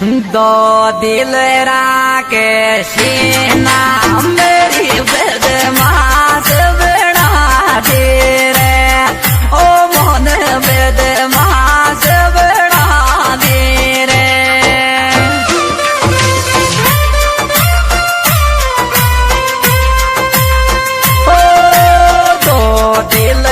दो दिल राके सीना मेरी बदमाश बना दे रे, ओ मोहन बदमाश बना दे रे। ओ दो दिल